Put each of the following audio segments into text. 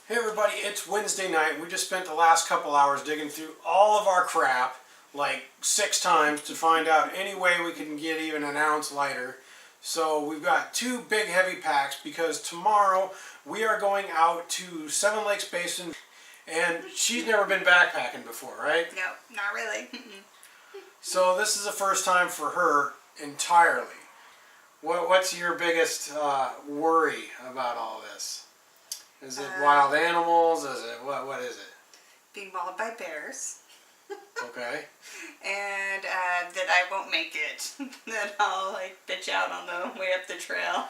Hey everybody, it's Wednesday night. We just spent the last couple hours digging through all of our crap, like 6 times, to find out any way we can get even an ounce lighter. So we've got 2 big heavy packs because tomorrow we are going out to Seven Lakes Basin, and she's never been backpacking before, right? No, not really. So this is the first time for her entirely. What's your biggest worry about all this? Is it wild animals? Is it what is it? Being mauled by bears. Okay. And that I won't make it. That I'll like bitch out on the way up the trail.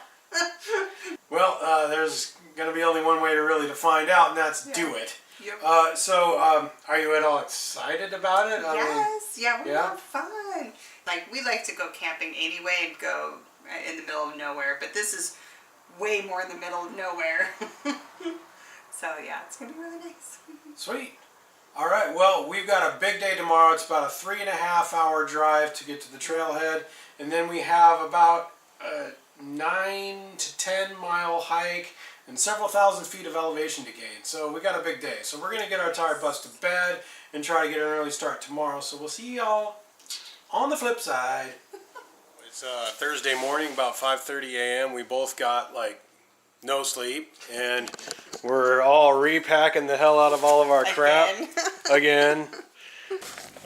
Well, there's going to be only one way to really find out, and that's do it. Yep. So, are you at all excited about it? Yes. We're gonna have fun. Like, we like to go camping anyway and go in the middle of nowhere, but this is way more in the middle of nowhere. So yeah, it's gonna be really nice. Sweet. All right. Well, we've got a big day tomorrow. It's about a 3.5-hour drive to get to the trailhead, and then we have about a 9 to 10 mile hike and several thousand feet of elevation to gain. So we got a big day. So we're gonna get our tired butts to bed and try to get an early start tomorrow. So we'll see y'all on the flip side. It's Thursday morning, about 5:30 a.m. We both got like no sleep, and we're all repacking the hell out of all of our crap again.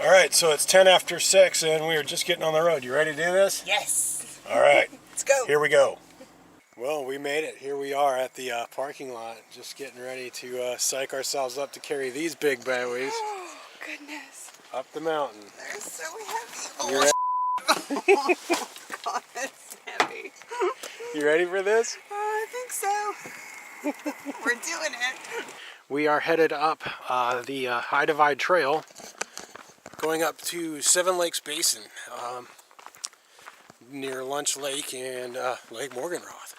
All right, so it's 10 after 6, and we are just getting on the road. You ready to do this? Yes. All right. Let's go. Here we go. Well, we made it. Here we are at the parking lot, just getting ready to psych ourselves up to carry these big boys. Oh, goodness. Up the mountain. They're so heavy. You ready? Oh, God, it's heavy. You ready for this? I think so. We're doing it. We are headed up the High Divide Trail, going up to Seven Lakes Basin, near Lunch Lake and Lake Morgenroth.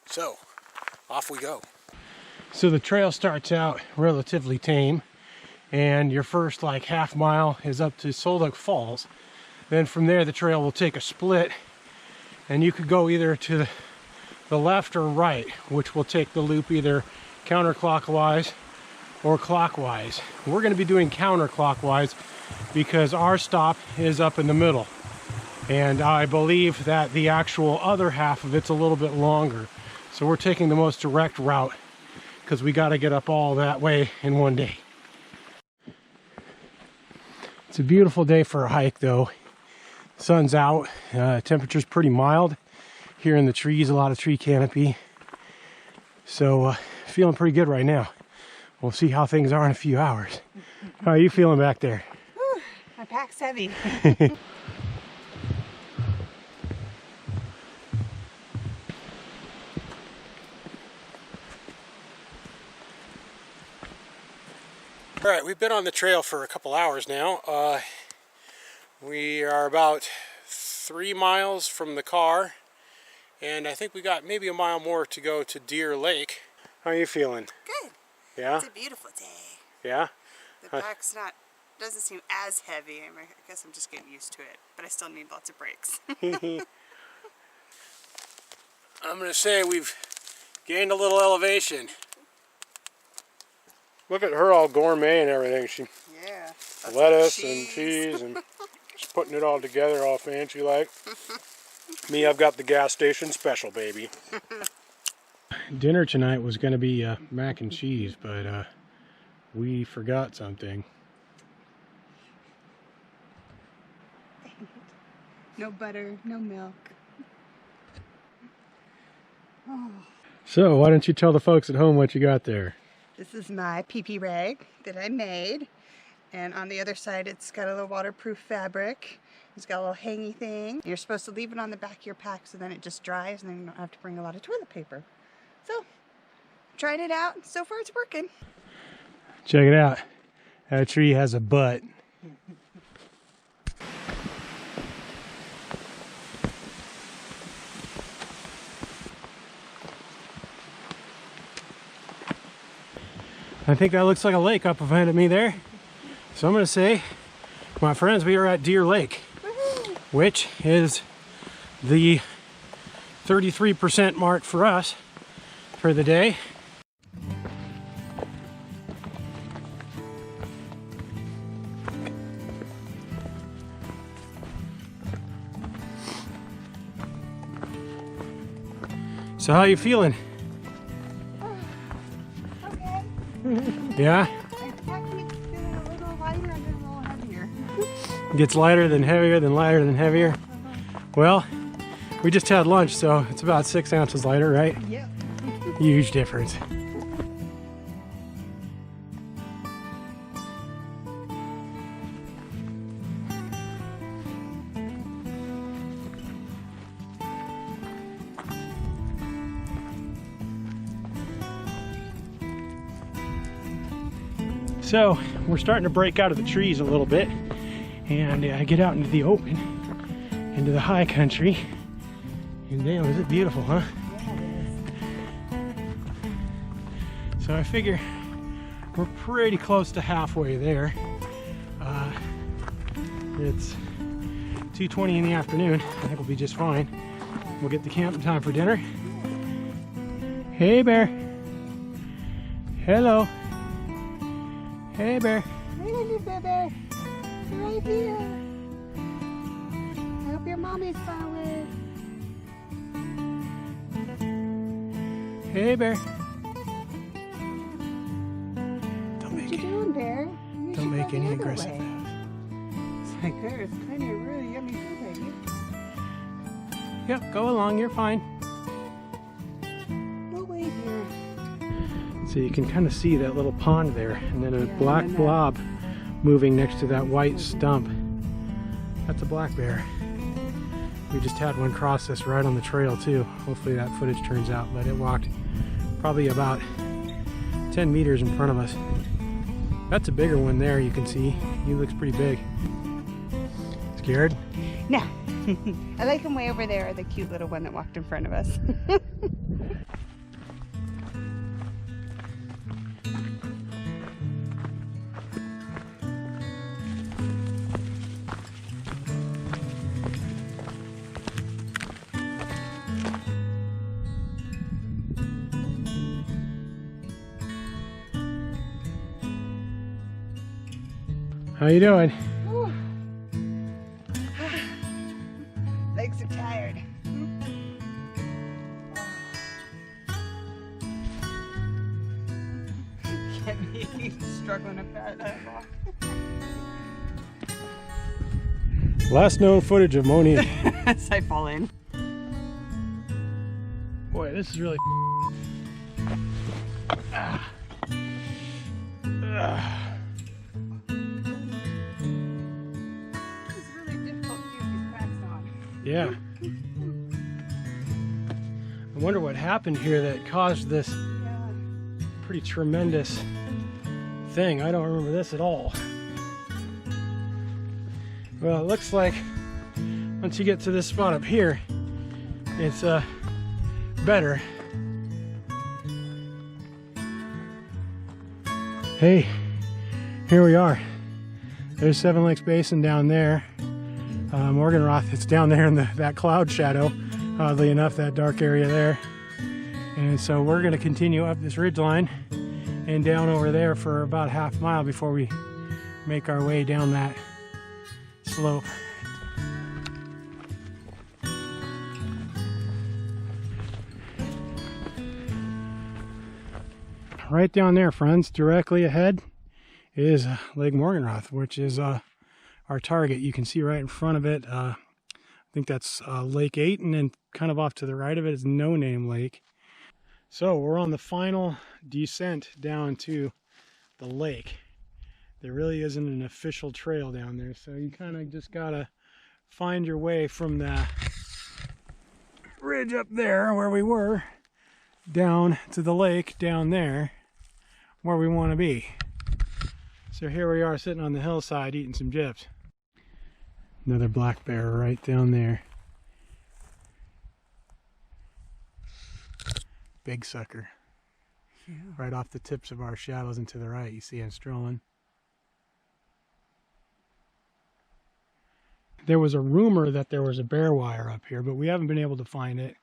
So, off we go. So the trail starts out relatively tame, and your first like half mile is up to Solduck Falls. Then from there the trail will take a split, and you could go either to the left or right, which will take the loop either counterclockwise or clockwise. We're going to be doing counterclockwise because our stop is up in the middle, and I believe that the actual other half of it's a little bit longer. So we're taking the most direct route because we got to get up all that way in one day. It's a beautiful day for a hike though. Sun's out, temperature's pretty mild here in the trees, a lot of tree canopy. So feeling pretty good right now. We'll see how things are in a few hours. How are you feeling back there? Whew, my pack's heavy. All right, we've been on the trail for a couple hours now. We are about 3 miles from the car, and I think we got maybe a mile more to go to Deer Lake. How are you feeling? Good. Yeah? It's a beautiful day. Yeah? The pack's doesn't seem as heavy. I guess I'm just getting used to it, but I still need lots of breaks. I'm going to say we've gained a little elevation. Look at her all gourmet and everything. She lettuce and cheese and just putting it all together all fancy like. Me, I've got the gas station special, baby. Dinner tonight was going to be mac and cheese, but we forgot something. No butter, no milk. Oh. So, why don't you tell the folks at home what you got there? This is my pee-pee rag that I made, and on the other side it's got a little waterproof fabric. It's got a little hangy thing. You're supposed to leave it on the back of your pack so then it just dries and then you don't have to bring a lot of toilet paper. So, tried it out. So far it's working. Check it out. That tree has a butt. I think that looks like a lake up behind me there. So I'm going to say, my friends, we are at Deer Lake, which is the 33% mark for us for the day. So how you feeling? Okay. Yeah? It's actually feeling a little lighter and then a little heavier. Gets lighter than heavier than lighter than heavier. Well, we just had lunch, so it's about 6 ounces lighter, right? Yep. Huge difference. So we're starting to break out of the trees a little bit and get out into the open, into the high country. And damn, is it beautiful, huh? So I figure we're pretty close to halfway there. It's 2:20 in the afternoon. I think we'll be just fine. We'll get to camp in time for dinner. Hey, bear. Hello. Hey, bear. Hey, little bear. You're right here. I hope your mommy's following. Hey, bear. What you doing, bear? Don't make any aggressive moves. It's like there's kind of really yummy food, baby. Yep, go along. You're fine. We'll wait here. So you can kind of see that little pond there, and then a black blob moving next to that white stump. That's a black bear. We just had one cross us right on the trail too. Hopefully that footage turns out, but it walked probably about 10 meters in front of us. That's a bigger one there, you can see. He looks pretty big. Scared? No. I like him way over there, the cute little one that walked in front of us. How you doing? Legs are tired. Get me struggling up that walk. Last known footage of Moni. As I fall in. Boy, this is really Yeah. I wonder what happened here that caused this pretty tremendous thing. I don't remember this at all. Well, it looks like once you get to this spot up here, it's better. Hey, here we are. There's Seven Lakes Basin down there. Morgenroth, it's down there in that cloud shadow, oddly enough, that dark area there. And so we're going to continue up this ridge line and down over there for about half mile before we make our way down that slope. Right down there, friends, directly ahead is Lake Morgenroth, which is our target. You can see right in front of it, I think that's Lake 8, and then kind of off to the right of it is No Name Lake. So we're on the final descent down to the lake. There really isn't an official trail down there, so you kind of just gotta find your way from the ridge up there where we were down to the lake down there where we want to be. So here we are sitting on the hillside eating some chips. Another black bear right down there. Big sucker. Yeah. Right off the tips of our shadows and to the right, you see him strolling. There was a rumor that there was a bear wire up here, but we haven't been able to find it.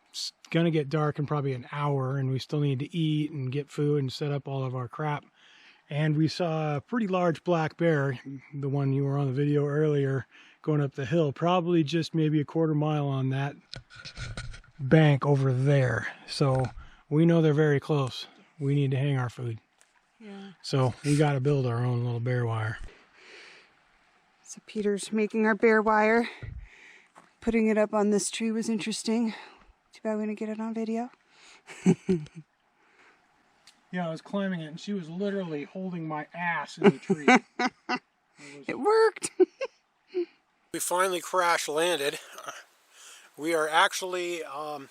It's gonna get dark in probably an hour, and we still need to eat and get food and set up all of our crap. And we saw a pretty large black bear, the one you were on the video earlier, going up the hill, probably just maybe a quarter mile on that bank over there. So we know they're very close. We need to hang our food. Yeah. So we got to build our own little bear wire. So Peter's making our bear wire. Putting it up on this tree was interesting. Too bad we didn't get it on video. Yeah, I was climbing it and she was literally holding my ass in the tree. It worked. We finally crash landed. We are actually, I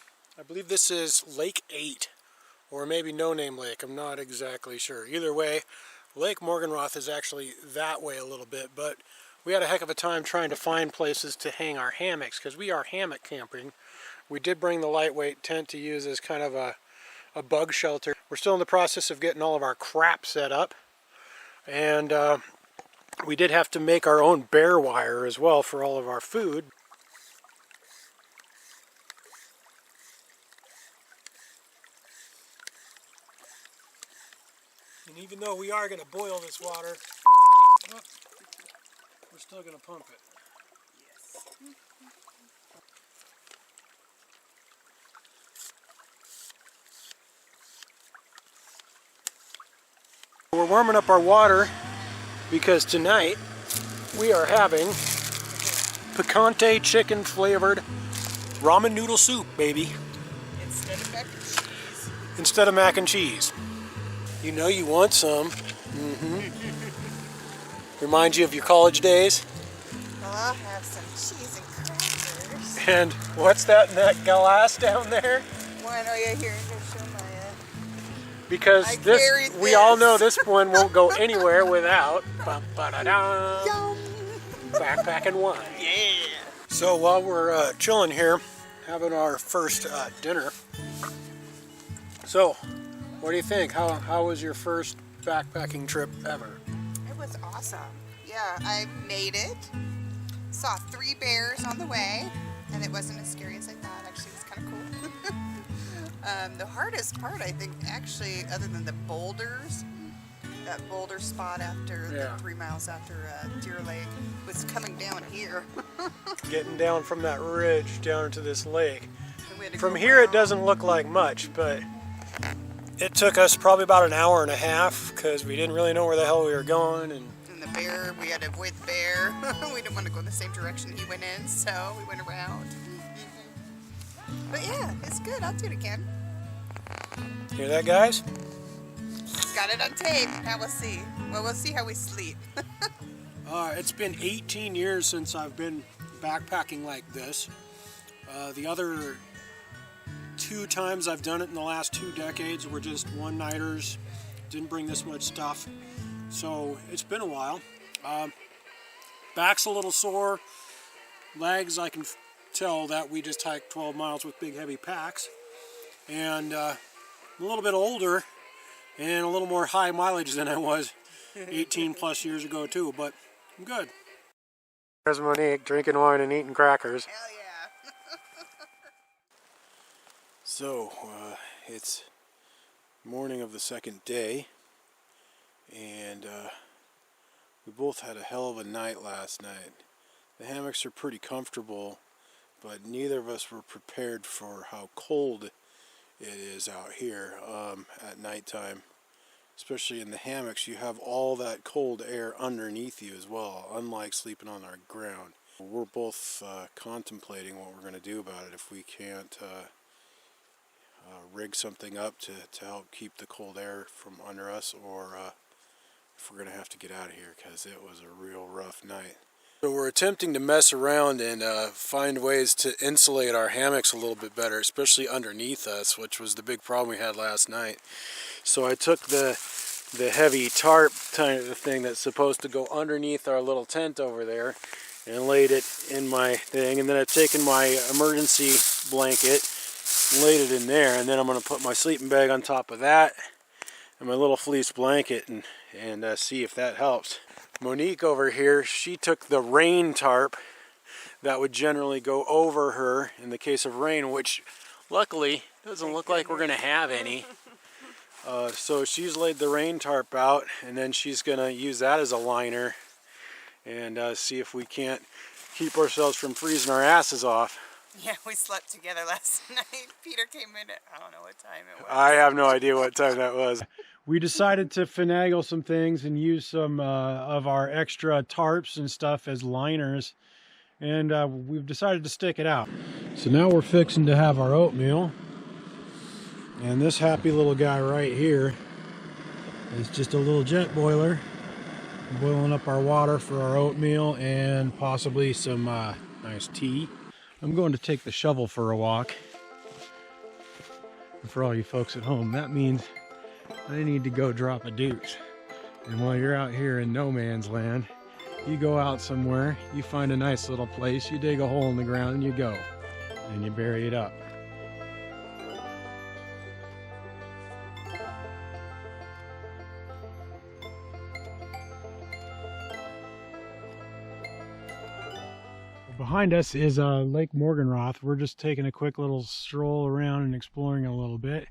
believe this is Lake 8, or maybe No Name Lake. I'm not exactly sure. Either way, Lake Morgenroth is actually that way a little bit, but we had a heck of a time trying to find places to hang our hammocks because we are hammock camping. We did bring the lightweight tent to use as kind of a bug shelter. We're still in the process of getting all of our crap set up, and we did have to make our own bear wire as well for all of our food. And even though we are going to boil this water, we're still going to pump it. Yes. We're warming up our water because tonight we are having picante chicken flavored ramen noodle soup, baby. Instead of mac and cheese. Instead of mac and cheese. You know you want some. Remind you of your college days. Well, I'll have some cheese and crackers. And what's that in that glass down there? Why are you here to show my Because we all know this one won't go anywhere without backpacking wine. Yeah. So while we're chilling here, having our first dinner. So, what do you think? How was your first backpacking trip ever? It was awesome. Yeah, I made it. Saw 3 bears on the way, and it wasn't as scary as I thought. Actually, it was kind of cool. The hardest part, I think, actually, other than the boulders, that boulder spot after the 3 miles after Deer Lake, was coming down here. Getting down from that ridge down into this lake. From go here around. it doesn't look like much, but it took us probably about an hour and a half because we didn't really know where the hell we were going. And the bear, we had to avoid the bear. We didn't want to go in the same direction he went in, so we went around. But yeah, it's good. I'll do it again. Hear that, guys? Got it on tape. Now we'll see. Well, we'll see how we sleep. It's been 18 years since I've been backpacking like this. The other 2 times I've done it in the last 2 decades were just one-nighters. Didn't bring this much stuff. So it's been a while. Back's a little sore. Legs, I can tell that we just hiked 12 miles with big heavy packs. And a little bit older and a little more high mileage than I was 18 plus years ago too, but I'm good. There's Monique drinking wine and eating crackers. Hell yeah. So, it's morning of the second day, and we both had a hell of a night last night. The hammocks are pretty comfortable, but neither of us were prepared for how cold it is out here at nighttime. Especially in the hammocks, you have all that cold air underneath you as well, unlike sleeping on our ground. We're both contemplating what we're going to do about it if we can't rig something up to help keep the cold air from under us, or if we're going to have to get out of here because it was a real rough night. So we're attempting to mess around and find ways to insulate our hammocks a little bit better, especially underneath us, which was the big problem we had last night. So I took the heavy tarp kind of thing that's supposed to go underneath our little tent over there and laid it in my thing, and then I've taken my emergency blanket, laid it in there, and then I'm going to put my sleeping bag on top of that and my little fleece blanket and see if that helps. Monique over here, she took the rain tarp that would generally go over her in the case of rain, which luckily doesn't look like we're going to have any. So she's laid the rain tarp out, and then she's going to use that as a liner and see if we can't keep ourselves from freezing our asses off. Yeah, we slept together last night. Peter came in at, I don't know what time it was. I have no idea what time that was. We decided to finagle some things and use some of our extra tarps and stuff as liners, and we've decided to stick it out. So now we're fixing to have our oatmeal, and this happy little guy right here is just a little jet boiler, boiling up our water for our oatmeal and possibly some nice tea. I'm going to take the shovel for a walk. And for all you folks at home, that means I need to go drop a deuce. And while you're out here in no man's land, you go out somewhere, you find a nice little place, you dig a hole in the ground and you go. And you bury it up. Behind us is Lake Morgenroth. We're just taking a quick little stroll around and exploring a little bit.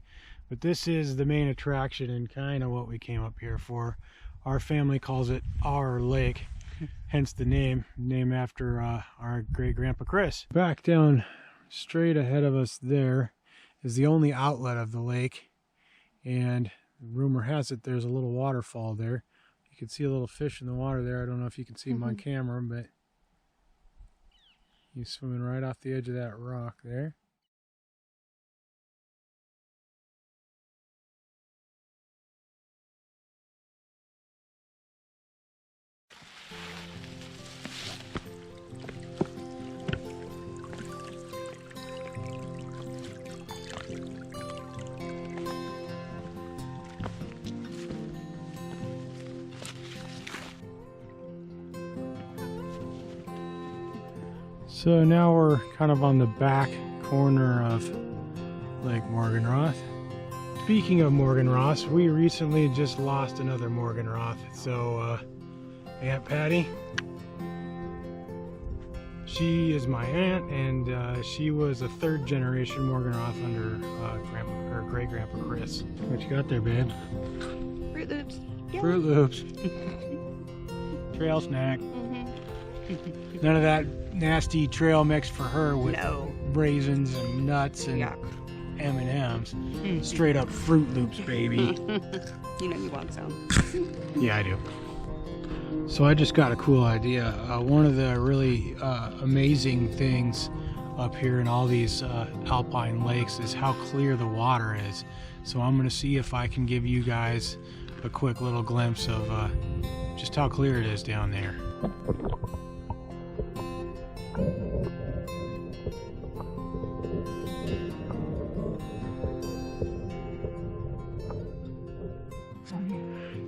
But this is the main attraction and kind of what we came up here for. Our family calls it our lake, hence the name after our great-grandpa Chris. Back down straight ahead of us there is the only outlet of the lake. And rumor has it there's a little waterfall there. You can see a little fish in the water there. I don't know if you can see him on camera, but he's swimming right off the edge of that rock there. So now we're kind of on the back corner of Lake Morgenroth. Speaking of Morgenroth, we recently just lost another Morgenroth. So Aunt Patty, she is my aunt, and she was a third generation Morgenroth under her great-grandpa Chris. What you got there, babe? Fruit Loops. Yum. Fruit Loops. Trail snack. None of that nasty trail mix for her with raisins and nuts and M&Ms. Straight up Fruit Loops, baby. You know you want some. Yeah, I do. So I just got a cool idea. One of the really amazing things up here in all these alpine lakes is how clear the water is. So I'm going to see if I can give you guys a quick little glimpse of just how clear it is down there.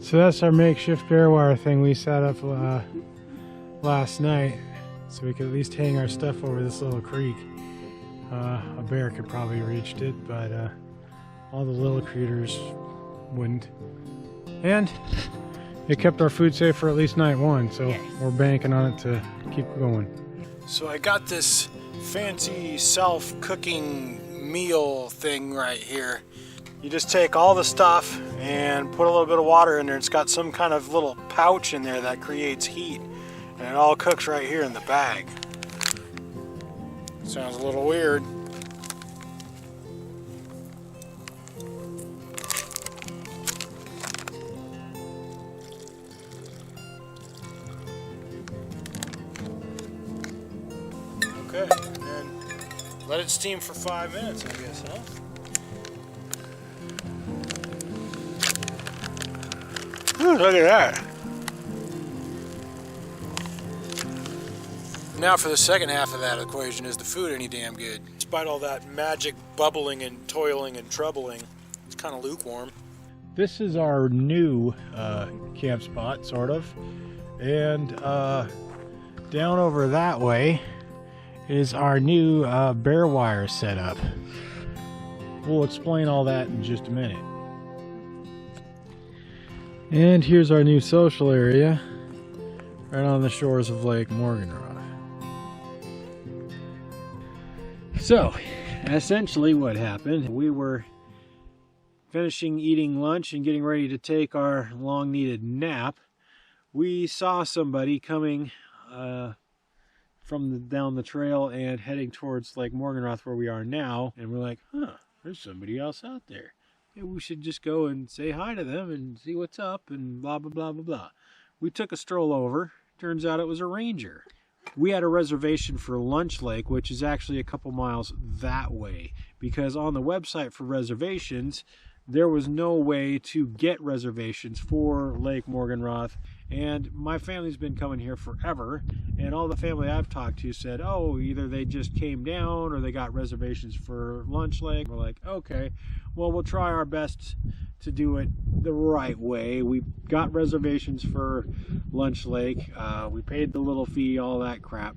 So that's our makeshift bear wire thing we set up last night, so we could at least hang our stuff over this little creek. A bear could probably reached it, but all the little critters wouldn't. And it kept our food safe for at least night one, so we're banking on it to keep going. So I got this fancy self-cooking meal thing right here. You just take all the stuff and put a little bit of water in there. It's got some kind of little pouch in there that creates heat, and it all cooks right here in the bag. Sounds a little weird. Okay, and let it steam for 5 minutes, I guess, huh? Look at that. Now for the second half of that equation, is the food any damn good? Despite all that magic bubbling and toiling and troubling, it's kind of lukewarm. This is our new camp spot, sort of. And down over that way is our new bear wire setup. We'll explain all that in just a minute. And here's our new social area, right on the shores of Lake Morgenroth. So, essentially what happened, we were finishing eating lunch and getting ready to take our long-needed nap. We saw somebody coming down the trail and heading towards Lake Morgenroth where we are now, and we're like, huh, there's somebody else out there. Maybe we should just go and say hi to them and see what's up and blah blah blah blah blah. We took a stroll over. Turns out it was a ranger. We had a reservation for Lunch Lake, which is actually a couple miles that way, because on the website for reservations there was no way to get reservations for Lake Morgenroth. And my family's been coming here forever, and all the family I've talked to said, oh, either they just came down or they got reservations for Lunch Lake. We're like, okay, well, we'll try our best to do it the right way. We got reservations for Lunch Lake. We paid the little fee, all that crap.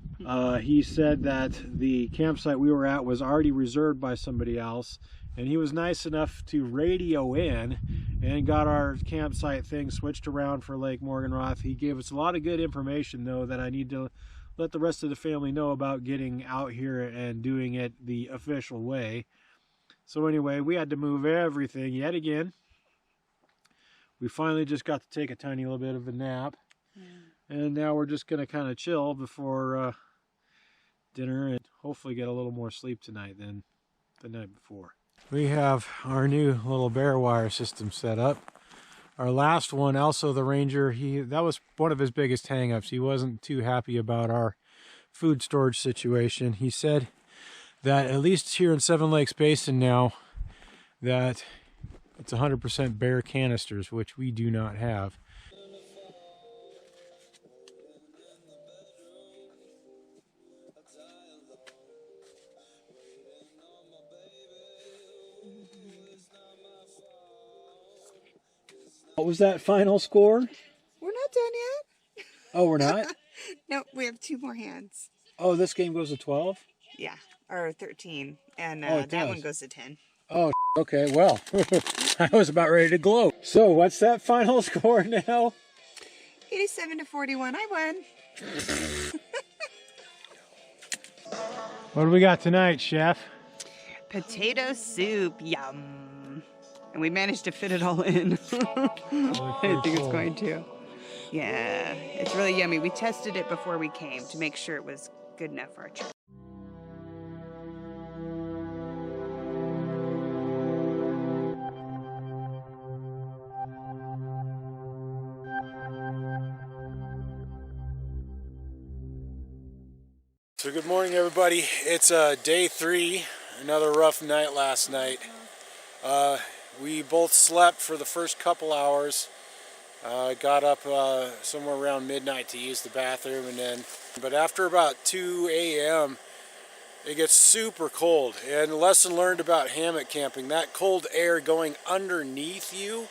He said that the campsite we were at was already reserved by somebody else, and he was nice enough to radio in and got our campsite thing switched around for Lake Morgenroth. He gave us a lot of good information, though, that I need to let the rest of the family know about getting out here and doing it the official way. So anyway, we had to move everything yet again. We finally just got to take a tiny little bit of a nap. And now we're just going to kind of chill before dinner and hopefully get a little more sleep tonight than the night before. We have our new little bare wire system set up. Our last one, also the ranger, that was one of his biggest hang-ups. He wasn't too happy about our food storage situation. He said that at least here in Seven Lakes Basin now, that it's 100% bare canisters, which we do not have. What was that final score? We're not done yet. Oh, we're not? No, we have 2 more hands. Oh, this game goes to 12? Yeah, or 13. And that one goes to 10. Oh, okay, well, I was about ready to gloat. So, what's that final score now? 87-41, I won. What do we got tonight, Chef? Potato soup, yum. And we managed to fit it all in. I think it's going to. Yeah, it's really yummy. We tested it before we came to make sure it was good enough for our trip. So good morning, everybody. It's day 3, another rough night last night. We both slept for the first couple hours. Got up somewhere around midnight to use the bathroom, but after about 2 a.m. it gets super cold. And lesson learned about hammock camping, that cold air going underneath you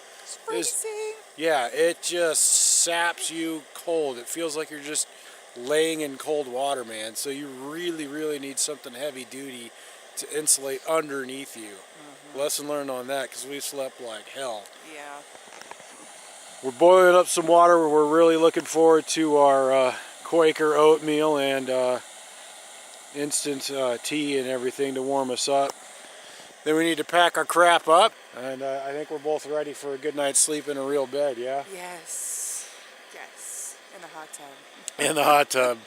it just saps you cold. It feels like you're just laying in cold water, man. So you really, really need something heavy duty to insulate underneath you. Lesson learned on that, because we slept like hell. Yeah. We're boiling up some water. We're really looking forward to our Quaker oatmeal and instant tea and everything to warm us up. Then we need to pack our crap up, and I think we're both ready for a good night's sleep in a real bed, yeah? Yes. Yes. In the hot tub. In the hot tub.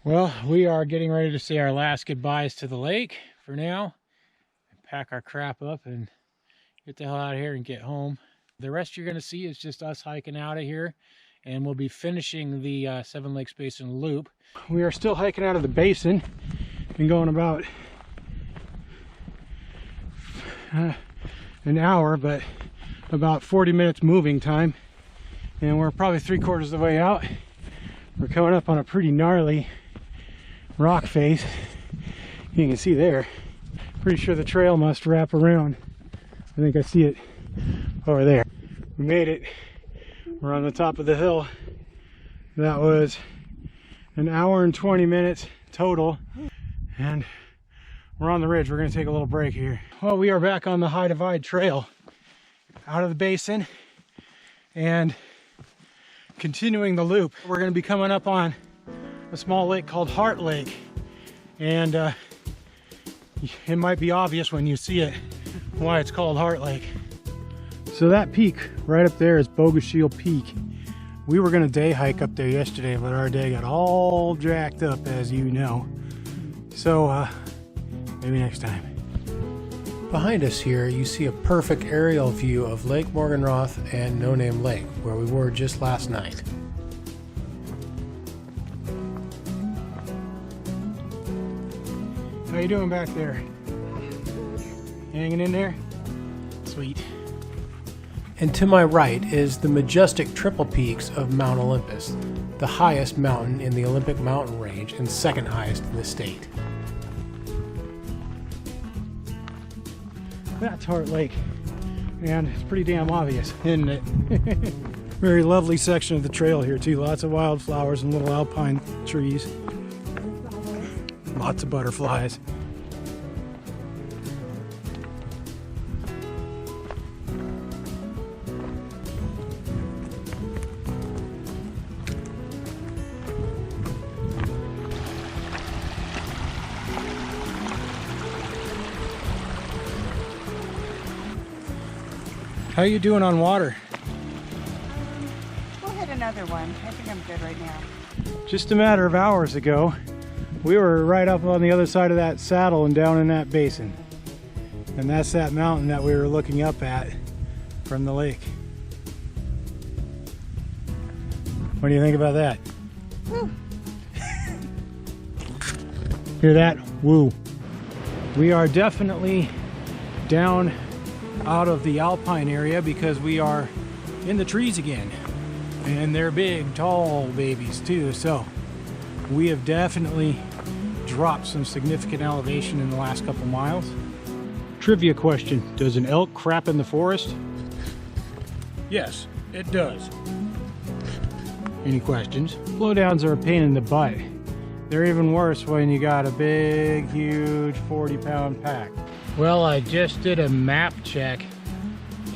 Well, we are getting ready to say our last goodbyes to the lake for now. Pack our crap up and get the hell out of here and get home. The rest you're going to see is just us hiking out of here, and we'll be finishing the Seven Lakes Basin loop. We are still hiking out of the basin. Been going about an hour, but about 40 minutes moving time, and we're probably 3/4 of the way out. We're coming up on a pretty gnarly rock face. You can see there. Pretty sure the trail must wrap around. I think I see it over there. We made it. We're on the top of the hill. That was an hour and 20 minutes total. And we're on the ridge. We're going to take a little break here. Well, we are back on the High Divide Trail out of the basin and continuing the loop. We're going to be coming up on a small lake called Heart Lake. And it might be obvious when you see it why it's called Heart Lake. So that peak right up there is Bogus Shield Peak. We were gonna day hike up there yesterday, but our day got all jacked up, as you know. So maybe next time. Behind us here, you see a perfect aerial view of Lake Morgenroth and No Name Lake, where we were just last night. How you doing back there? Hanging in there? Sweet. And to my right is the majestic triple peaks of Mount Olympus, the highest mountain in the Olympic mountain range and second highest in the state. That's Heart Lake, and it's pretty damn obvious, isn't it? Very lovely section of the trail here too. Lots of wildflowers and little alpine trees. Lots of butterflies. How you doing on water? We'll hit another one. I think I'm good right now. Just a matter of hours ago, we were right up on the other side of that saddle and down in that basin. And that's that mountain that we were looking up at from the lake. What do you think about that? Woo. Hear that? Woo. We are definitely down out of the alpine area because we are in the trees again, and they're big, tall babies too, so we have definitely dropped some significant elevation in the last couple miles. Trivia question: does an elk crap in the forest? Yes, it does. Any questions? Blowdowns are a pain in the butt. They're even worse when you got a big, huge 40-pound pack. Well, I just did a map check,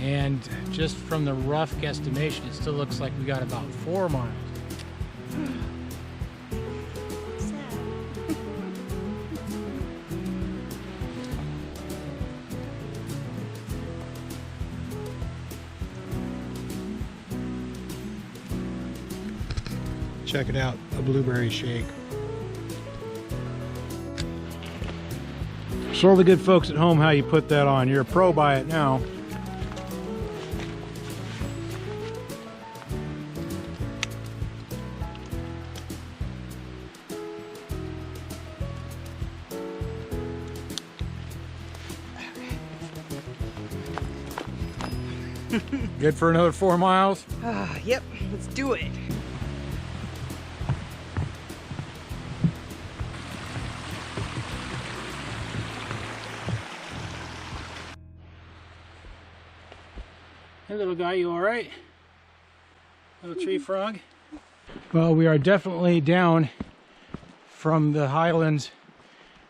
and just from the rough guesstimation, it still looks like we got about 4 miles. Sad. Check it out, a blueberry shake. Show the good folks at home how you put that on. You're a pro by it now. Good for another 4 miles? Yep, let's do it. Hey little guy, you alright? Little tree frog? Well, we are definitely down from the highlands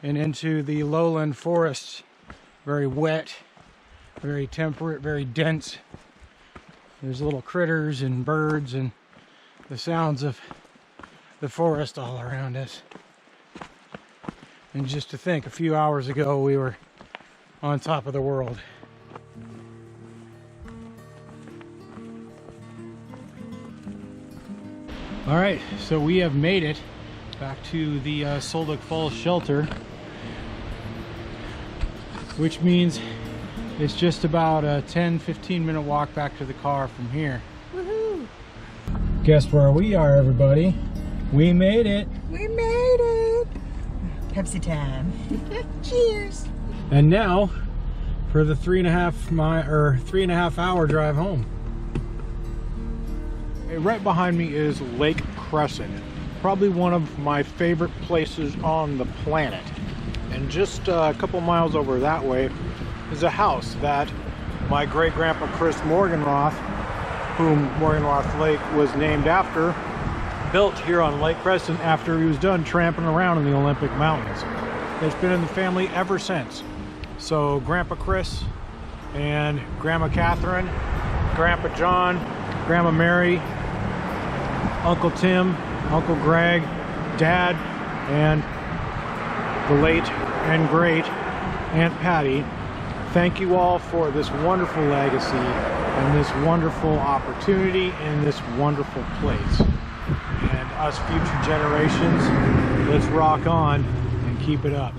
and into the lowland forests. Very wet, very temperate, very dense. There's little critters and birds and the sounds of the forest all around us. And just to think, a few hours ago we were on top of the world. All right, so we have made it back to the Solduck Falls shelter, which means it's just about a 10-15 minute walk back to the car from here. Woohoo! Guess where we are, everybody? We made it! We made it! Pepsi time. Cheers! And now for the 3.5 hour drive home. Right behind me is Lake Crescent, probably one of my favorite places on the planet. And just a couple miles over that way is a house that my great-grandpa Chris Morgenroth, whom Morgenroth Lake was named after, built here on Lake Crescent after he was done tramping around in the Olympic Mountains. It's been in the family ever since. So Grandpa Chris and Grandma Catherine, Grandpa John, Grandma Mary, Uncle Tim, Uncle Greg, Dad, and the late and great Aunt Patty. Thank you all for this wonderful legacy and this wonderful opportunity and this wonderful place. And us future generations, let's rock on and keep it up.